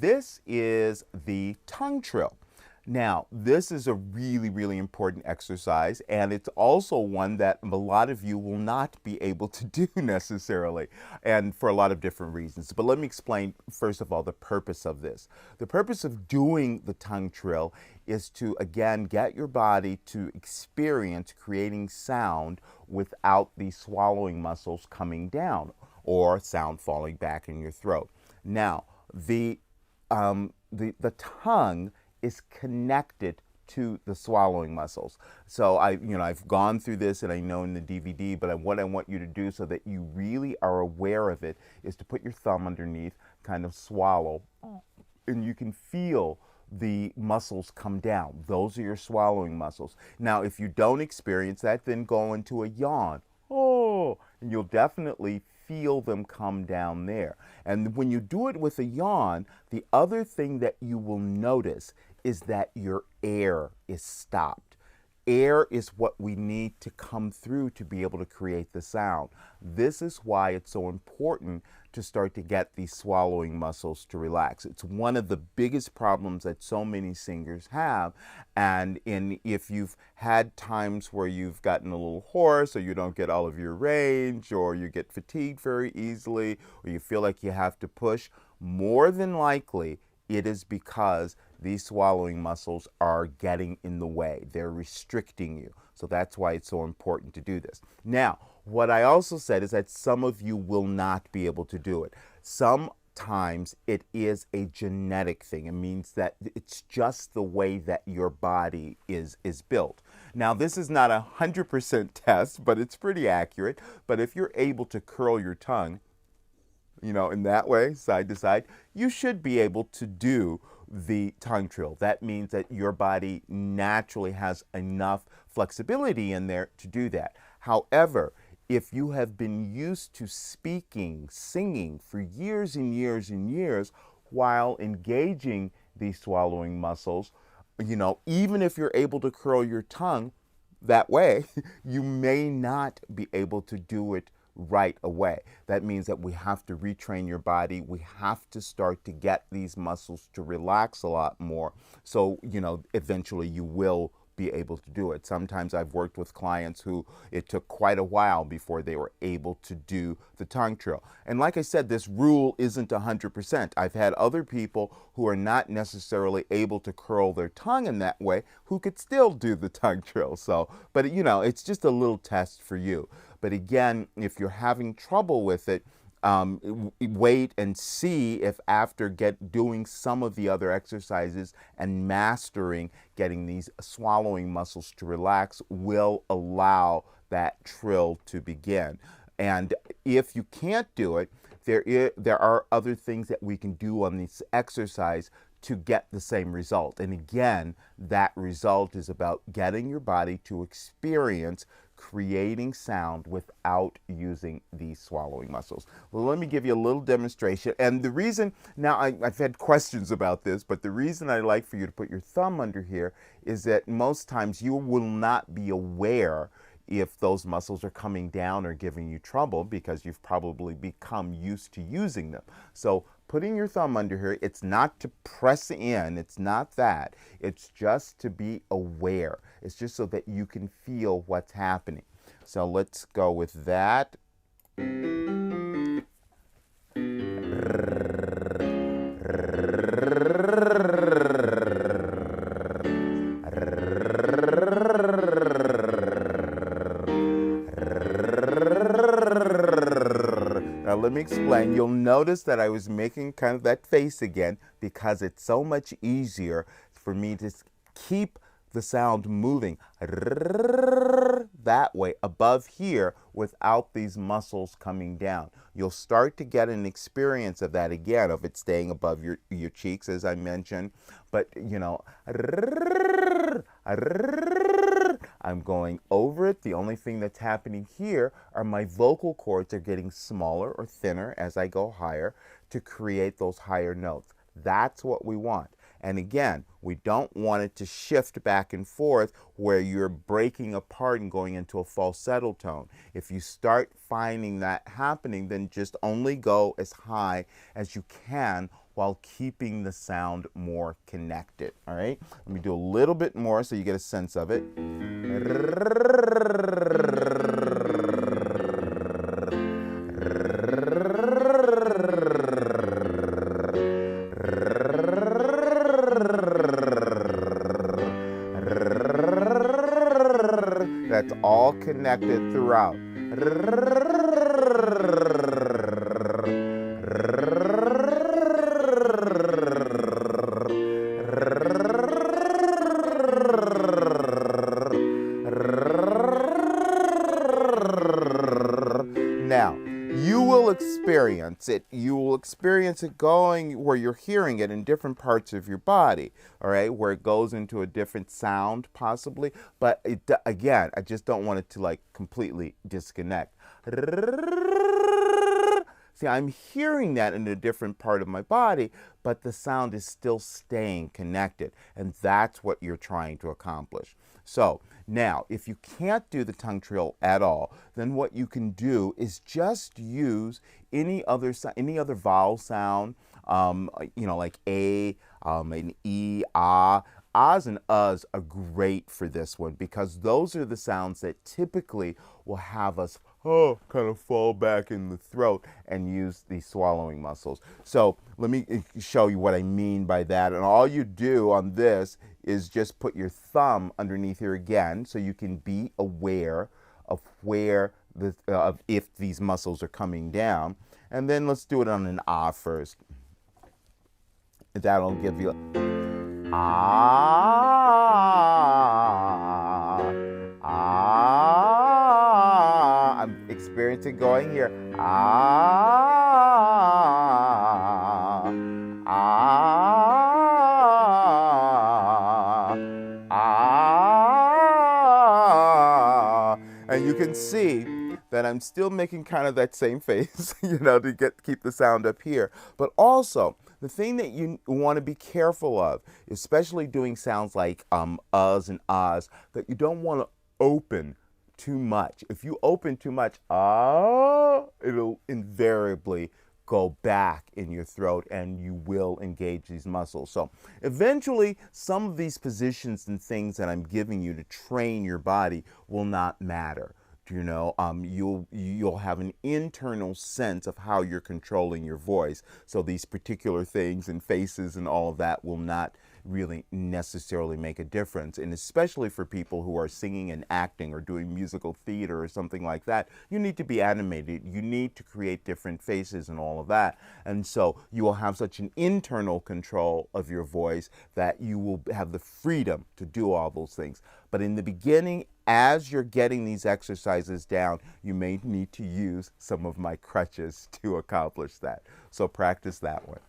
this is the tongue trill. Now, this is a really, really important exercise, and it's also one that a lot of you will not be able to do necessarily, and for a lot of different reasons. But let me explain, first of all, the purpose of this. The purpose of doing the tongue trill is to, again, get your body to experience creating sound without the swallowing muscles coming down or sound falling back in your throat. Now, the tongue is connected to the swallowing muscles. So I've gone through this, and I know in the DVD, but what I want you to do so that you really are aware of it is to put your thumb underneath, kind of swallow, and you can feel the muscles come down. Those are your swallowing muscles. Now, if you don't experience that, then go into a yawn. Oh, and you'll definitely feel them come down there. And when you do it with a yawn, the other thing that you will notice is that your air is stopped. Air is what we need to come through to be able to create the sound. This is why it's so important to start to get these swallowing muscles to relax. It's one of the biggest problems that so many singers have. And if you've had times where you've gotten a little hoarse, or you don't get all of your range, or you get fatigued very easily, or you feel like you have to push, more than likely it is because these swallowing muscles are getting in the way. They're restricting you. So that's why it's so important to do this. Now, what I also said is that some of you will not be able to do it. Sometimes it is a genetic thing. It means that it's just the way that your body is built. Now, this is not 100% test, but it's pretty accurate. But if you're able to curl your tongue, in that way, side to side, you should be able to do the tongue trill. That means that your body naturally has enough flexibility in there to do that. However, if you have been used to speaking, singing for years and years and years while engaging these swallowing muscles, even if you're able to curl your tongue that way, you may not be able to do it right away. That means that we have to retrain your body. We have to start to get these muscles to relax a lot more. So, eventually you will be able to do it. Sometimes I've worked with clients who it took quite a while before they were able to do the tongue trill. And like I said, this rule isn't 100%. I've had other people who are not necessarily able to curl their tongue in that way who could still do the tongue trill. So, but it's just a little test for you. But again, if you're having trouble with it, wait and see if after doing some of the other exercises and mastering getting these swallowing muscles to relax will allow that trill to begin. And if you can't do it, there are other things that we can do on this exercise to get the same result. And again, that result is about getting your body to experience creating sound without using these swallowing muscles. Well, let me give you a little demonstration. And the reason, now I've had questions about this, but the reason I like for you to put your thumb under here is that most times you will not be aware if those muscles are coming down or giving you trouble because you've probably become used to using them. So putting your thumb under here, it's not to press in, it's not that. It's just to be aware. It's just so that you can feel what's happening. So let's go with that. Now let me explain. You'll notice that I was making kind of that face again because it's so much easier for me to keep the sound moving that way above here without these muscles coming down. You'll start to get an experience of that again, of it staying above your cheeks, as I mentioned. But, I'm going over it. The only thing that's happening here are my vocal cords are getting smaller or thinner as I go higher to create those higher notes. That's what we want. And again, we don't want it to shift back and forth where you're breaking apart and going into a falsetto tone. If you start finding that happening, then just only go as high as you can while keeping the sound more connected. All right, let me do a little bit more so you get a sense of it. That's all connected throughout. Now, you will experience it. You will experience it going where you're hearing it in different parts of your body, all right, where it goes into a different sound possibly. But again, I just don't want it to like completely disconnect. See, I'm hearing that in a different part of my body, but the sound is still staying connected. And that's what you're trying to accomplish. So now, if you can't do the tongue trill at all, then what you can do is just use any other vowel sound, like a, an e, ah. Ahs and uhs are great for this one because those are the sounds that typically will have us kind of fall back in the throat and use the swallowing muscles. So let me show you what I mean by that. And all you do on this is just put your thumb underneath here again so you can be aware of where if these muscles are coming down. And then let's do it on an ah first. That'll give you ah, ah. I'm experiencing going here. Ah, ah, ah. And you can see that I'm still making kind of that same face, to keep the sound up here. But also, the thing that you want to be careful of, especially doing sounds like uhs and ahs, that you don't want to open too much. If you open too much, it'll invariably go back in your throat and you will engage these muscles. So eventually, some of these positions and things that I'm giving you to train your body will not matter. You'll have an internal sense of how you're controlling your voice. So these particular things and faces and all of that will not really necessarily make a difference. And especially for people who are singing and acting or doing musical theater or something like that, you need to be animated. You need to create different faces and all of that. And so you will have such an internal control of your voice that you will have the freedom to do all those things. But in the beginning, as you're getting these exercises down, you may need to use some of my crutches to accomplish that. So practice that one.